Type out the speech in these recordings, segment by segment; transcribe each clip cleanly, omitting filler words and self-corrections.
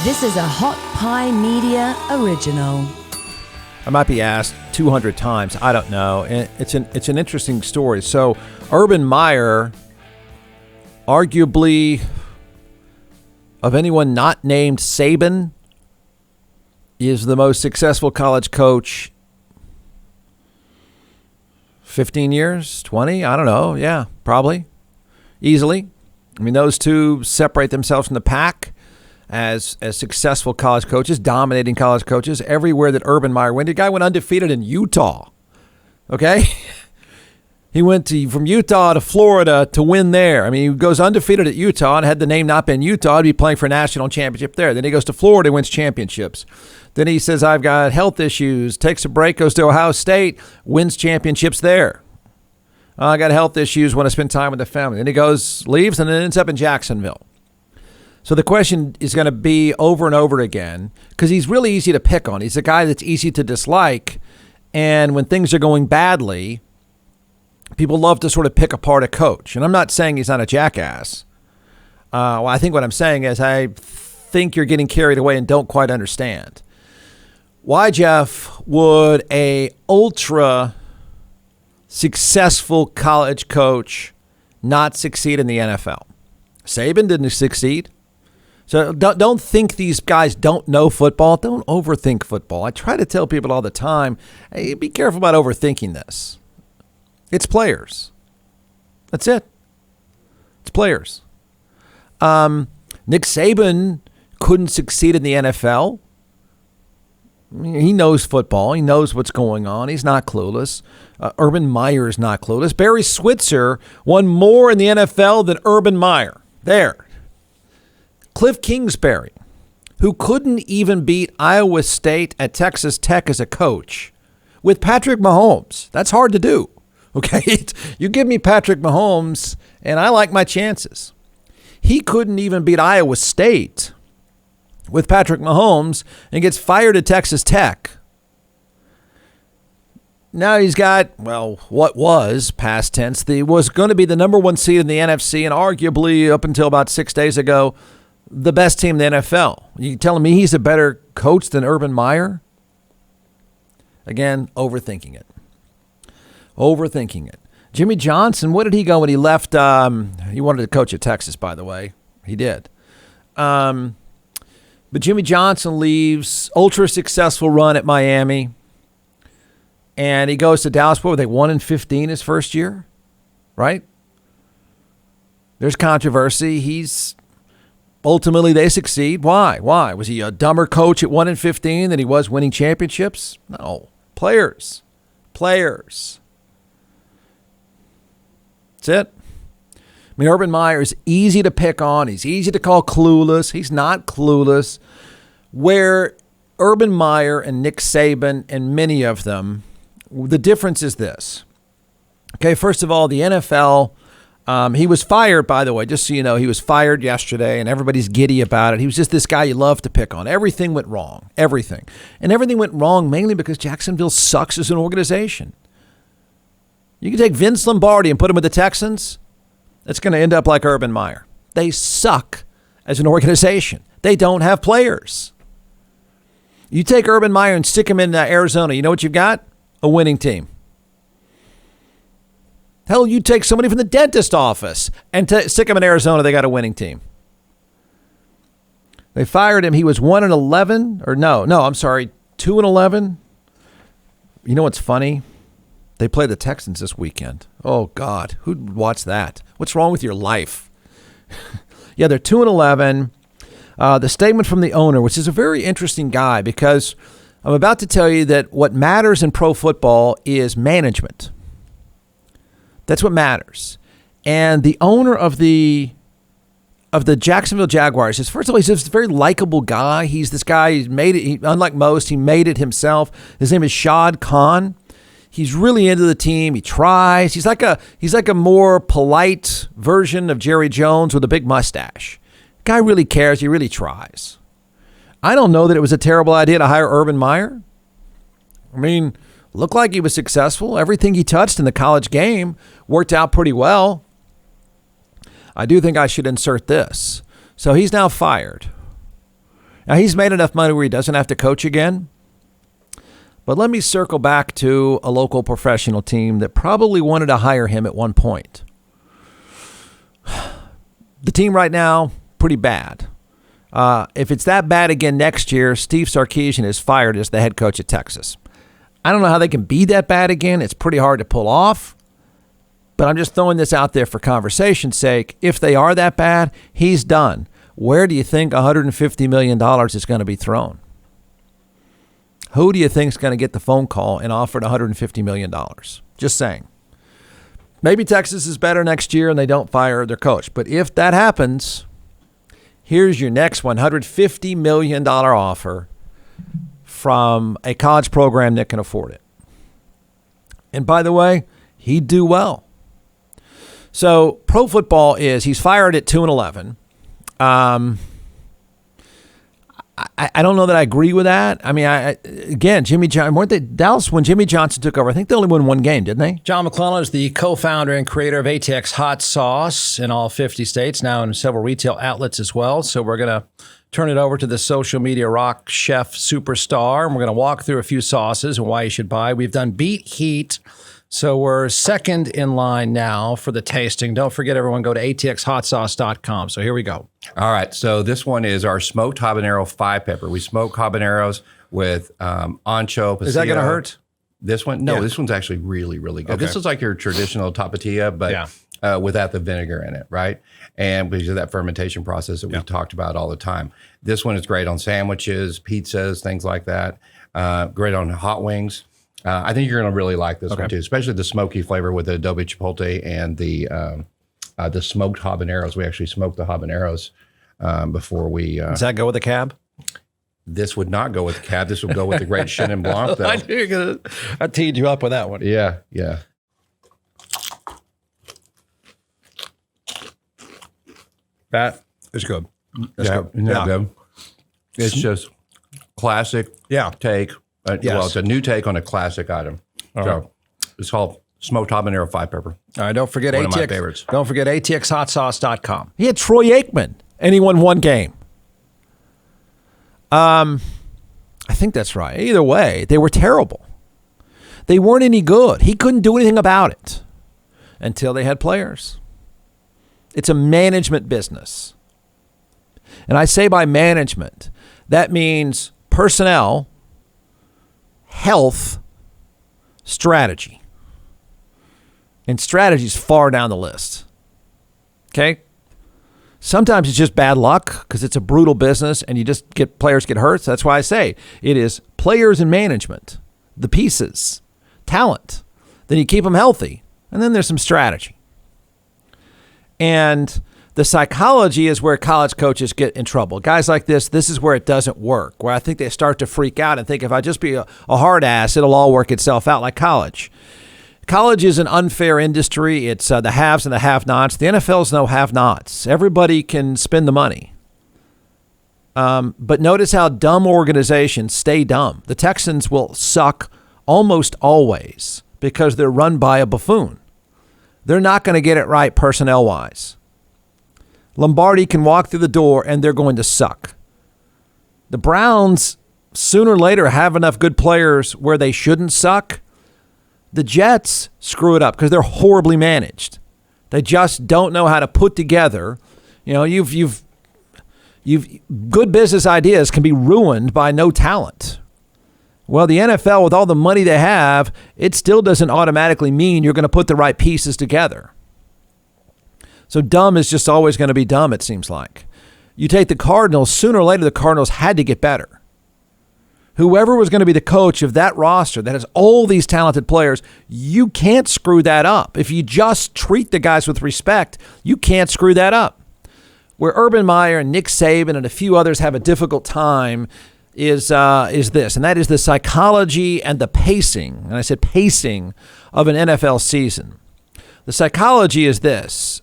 This is a Hot Pie Media original. I might be asked 200 times. I don't know. It's an interesting story. So, Urban Meyer, arguably, of anyone not named Saban, is the most successful college coach. 15 years, 20, I don't know. Yeah, probably, easily. I mean, those two separate themselves from the pack as successful college coaches, dominating college coaches everywhere that Urban Meyer went. The guy went undefeated in Utah. Okay? He went from Utah to Florida to win there. I mean, he goes undefeated at Utah, and had the name not been Utah, he'd be playing for a national championship there. Then he goes to Florida, wins championships. Then he says, I've got health issues, takes a break, goes to Ohio State, wins championships there. I got health issues, want to spend time with the family. Then he goes, leaves, and then ends up in Jacksonville. So the question is going to be over and over again, because he's really easy to pick on. He's a guy that's easy to dislike. And when things are going badly, people love to sort of pick apart a coach. And I'm not saying he's not a jackass. Well, I think what I'm saying is I think you're getting carried away and don't quite understand. Why, Jeff, would a ultra successful college coach not succeed in the NFL? Saban didn't succeed. So don't think these guys don't know football. Don't overthink football. I try to tell people all the time, hey, be careful about overthinking this. It's players. That's it. It's players. Nick Saban couldn't succeed in the NFL. I mean, he knows football. He knows what's going on. He's not clueless. Urban Meyer is not clueless. Barry Switzer won more in the NFL than Urban Meyer. There. Cliff Kingsbury, who couldn't even beat Iowa State at Texas Tech as a coach with Patrick Mahomes. That's hard to do. Okay, you give me Patrick Mahomes, and I like my chances. He couldn't even beat Iowa State with Patrick Mahomes and gets fired at Texas Tech. Now he's got, well, what was, past tense, was going to be the number one seed in the NFC and arguably, up until about 6 days ago, the best team in the NFL. You telling me he's a better coach than Urban Meyer? Again, overthinking it. Overthinking it. Jimmy Johnson, what did he go when he left? He wanted to coach at Texas, by the way. He did. But Jimmy Johnson leaves, ultra successful run at Miami, and he goes to Dallas. What were they, 1-15 his first year? Right? There's controversy. Ultimately, they succeed. Why? Was he a dumber coach at 1-15 than he was winning championships? No. Players. That's it. I mean, Urban Meyer is easy to pick on. He's easy to call clueless. He's not clueless. Where Urban Meyer and Nick Saban and many of them, the difference is this. Okay, first of all, the NFL, he was fired, by the way, just so you know, he was fired yesterday and everybody's giddy about it. He was just this guy you love to pick on. Everything went wrong. Everything. And everything went wrong mainly because Jacksonville sucks as an organization. You can take Vince Lombardi and put him with the Texans. It's going to end up like Urban Meyer. They suck as an organization. They don't have players. You take Urban Meyer and stick him in Arizona. You know what you've got? A winning team. Hell, you take somebody from the dentist office and stick him in Arizona. They got a winning team. They fired him. He was 1-11, or I'm sorry, 2-11. You know what's funny? They play the Texans this weekend. Oh, God. Who'd watch that? What's wrong with your life? Yeah, they're 2-11. The statement from the owner, which is a very interesting guy, because I'm about to tell you that what matters in pro football is management. That's what matters. And the owner of the Jacksonville Jaguars is, first of all, he's just a very likable guy. He's this guy, he's made it, unlike most, he made it himself. His name is Shad Khan. He's really into the team. He tries. He's like a more polite version of Jerry Jones with a big mustache. Guy really cares. He really tries. I don't know that it was a terrible idea to hire Urban Meyer. I mean, looked like he was successful. Everything he touched in the college game worked out pretty well. I do think I should insert this. So he's now fired. Now, he's made enough money where he doesn't have to coach again. But let me circle back to a local professional team that probably wanted to hire him at one point. The team right now, pretty bad. If it's that bad again next year, Steve Sarkisian is fired as the head coach at Texas. I don't know how they can be that bad again. It's pretty hard to pull off. But I'm just throwing this out there for conversation's sake. If they are that bad, he's done. Where do you think $150 million is going to be thrown? Who do you think is going to get the phone call and offered $150 million? Just saying. Maybe Texas is better next year and they don't fire their coach. But if that happens, here's your next $150 million offer from a college program that can afford it. And by the way, he'd do well. So pro football he's fired at 2-11. I don't know that I agree with that. I mean, again, Jimmy Johnson, weren't they Dallas when Jimmy Johnson took over? I think they only won one game, didn't they? John McClellan is the co-founder and creator of ATX Hot Sauce in all 50 states, now in several retail outlets as well. So we're going to turn it over to the social media rock chef superstar, and we're going to walk through a few sauces and why you should buy. We've done beet heat. So we're second in line now for the tasting. Don't forget, everyone, go to atxhotsauce.com. So here we go. All right. So this one is our smoked habanero 5-pepper. We smoke habaneros with ancho, pasilla. Is that going to hurt? This one? No, Yeah. This one's actually really, really good. Okay. This is like your traditional tapatilla, but without the vinegar in it, right? And because of that fermentation process that we've talked about all the time. This one is great on sandwiches, pizzas, things like that. Great on hot wings. I think you're going to really like this one too, especially the smoky flavor with the adobe chipotle and the smoked habaneros. We actually smoked the habaneros before we. Does that go with the cab? This would not go with the cab. This would go with the great Chenin Blanc, though. I teed you up with that one. Yeah, yeah. That is good. That's good. Isn't that good? It's just classic take. Well, it's a new take on a classic item. So it's called smoked habanero 5-pepper. All right, don't forget One of my ATX. favorites. Don't forget atxhotsauce.com. He had Troy Aikman, and he won one game. I think that's right. Either way, they were terrible. They weren't any good. He couldn't do anything about it until they had players. It's a management business. And I say by management, that means personnel, health, strategy. And strategy is far down the list. Okay? Sometimes it's just bad luck because it's a brutal business and you just get players get hurt. So that's why I say it is players and management, the pieces, talent. Then you keep them healthy. And then there's some strategy. And the psychology is where college coaches get in trouble. Guys like this is where it doesn't work, where I think they start to freak out and think if I just be a hard ass, it'll all work itself out like college. College is an unfair industry. It's the haves and the have-nots. The NFL's no have-nots. Everybody can spend the money. But notice how dumb organizations stay dumb. The Texans will suck almost always because they're run by a buffoon. They're not going to get it right personnel-wise. Lombardi can walk through the door and they're going to suck. The Browns, sooner or later, have enough good players where they shouldn't suck. The Jets screw it up because they're horribly managed. They just don't know how to put together. You know, you've good business ideas can be ruined by no talent. Well, the NFL, with all the money they have, it still doesn't automatically mean you're going to put the right pieces together. So dumb is just always going to be dumb, it seems like. You take the Cardinals, sooner or later the Cardinals had to get better. Whoever was going to be the coach of that roster that has all these talented players, you can't screw that up. If you just treat the guys with respect, you can't screw that up. Where Urban Meyer and Nick Saban and a few others have a difficult time is this, and that is the psychology and the pacing, and I said pacing, of an NFL season. The psychology is this.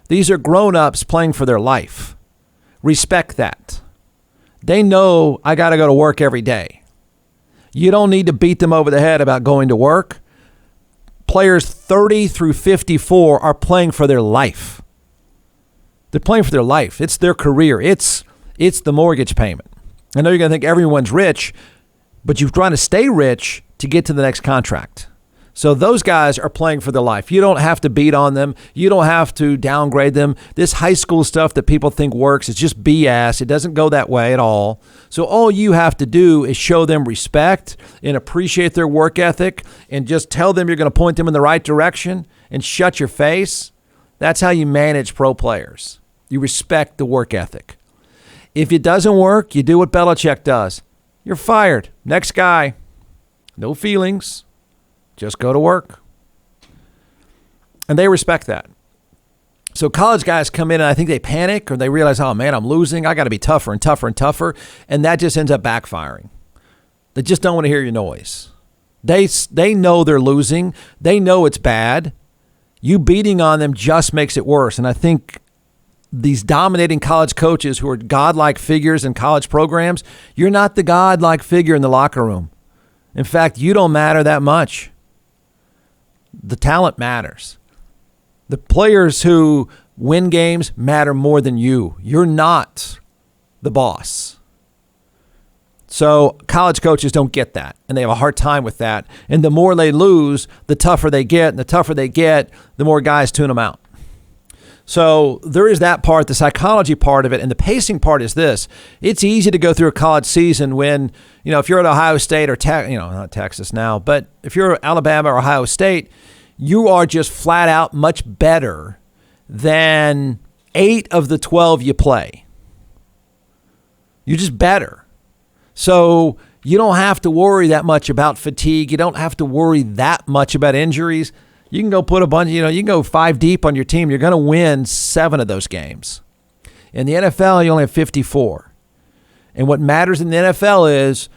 These are grown-ups playing for their life. Respect that. They know I got to go to work every day. You don't need to beat them over the head about going to work. Players 30 through 54 are playing for their life. They're playing for their life. It's their career. It's the mortgage payment. I know you're going to think everyone's rich, but you're trying to stay rich to get to the next contract. So those guys are playing for their life. You don't have to beat on them. You don't have to downgrade them. This high school stuff that people think works is just BS. It doesn't go that way at all. So all you have to do is show them respect and appreciate their work ethic and just tell them you're going to point them in the right direction and shut your face. That's how you manage pro players. You respect the work ethic. If it doesn't work, you do what Belichick does. You're fired. Next guy. No feelings. Just go to work. And they respect that. So college guys come in and I think they panic or they realize, oh man, I'm losing. I got to be tougher and tougher and tougher. And that just ends up backfiring. They just don't want to hear your noise. They know they're losing. They know it's bad. You beating on them just makes it worse. And I think these dominating college coaches who are godlike figures in college programs, you're not the godlike figure in the locker room. In fact, you don't matter that much. The talent matters. The players who win games matter more than you. You're not the boss. So college coaches don't get that, and they have a hard time with that. And the more they lose, the tougher they get, and the tougher they get, the more guys tune them out. So there is that part, the psychology part of it, and the pacing part is this. It's easy to go through a college season when, if you're at Ohio State or, not Texas now, but if you're Alabama or Ohio State, you are just flat out much better than 8 of the 12 you play. You're just better. So you don't have to worry that much about fatigue. You don't have to worry that much about injuries. You can go put a bunch, you can go 5 deep on your team. You're going to win 7 of those games. In the NFL, you only have 54. And what matters in the NFL is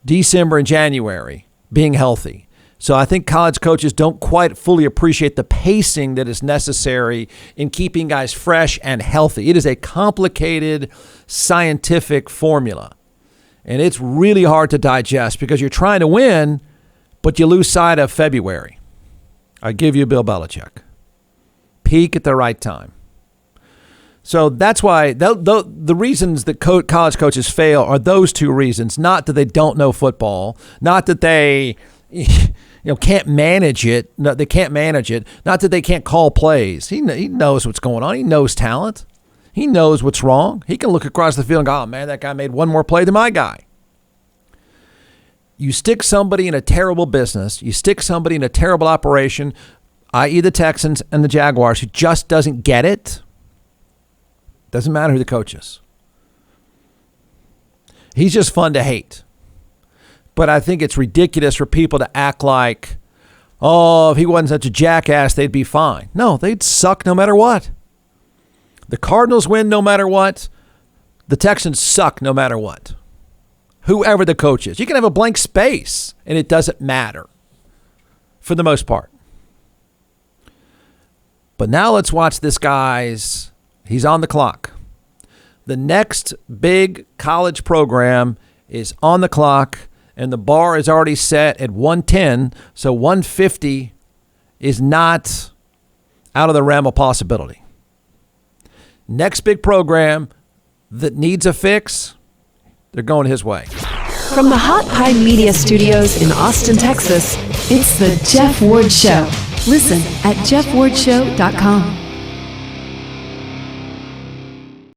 December and January, being healthy. So I think college coaches don't quite fully appreciate the pacing that is necessary in keeping guys fresh and healthy. It is a complicated scientific formula. And it's really hard to digest because you're trying to win, but you lose sight of February. I give you Bill Belichick. Peak at the right time. So that's why the reasons that college coaches fail are those 2 reasons. Not that they don't know football. Not that they can't manage it. No, they can't manage it. Not that they can't call plays. He knows what's going on. He knows talent. He knows what's wrong. He can look across the field and go, oh, man, that guy made one more play than my guy. You stick somebody in a terrible business, you stick somebody in a terrible operation, i.e. the Texans and the Jaguars, who just doesn't get it, doesn't matter who the coach is. He's just fun to hate. But I think it's ridiculous for people to act like, oh, if he wasn't such a jackass, they'd be fine. No, they'd suck no matter what. The Cardinals win no matter what. The Texans suck no matter what. Whoever the coach is. You can have a blank space, and it doesn't matter for the most part. But now let's watch this guy's. He's on the clock. The next big college program is on the clock, and the bar is already set at 110, so 150 is not out of the realm of possibility. Next big program that needs a fix, they're going his way. From the Hot Pie Media Studios in Austin, Texas, it's the Jeff Ward Show. Listen at jeffwardshow.com.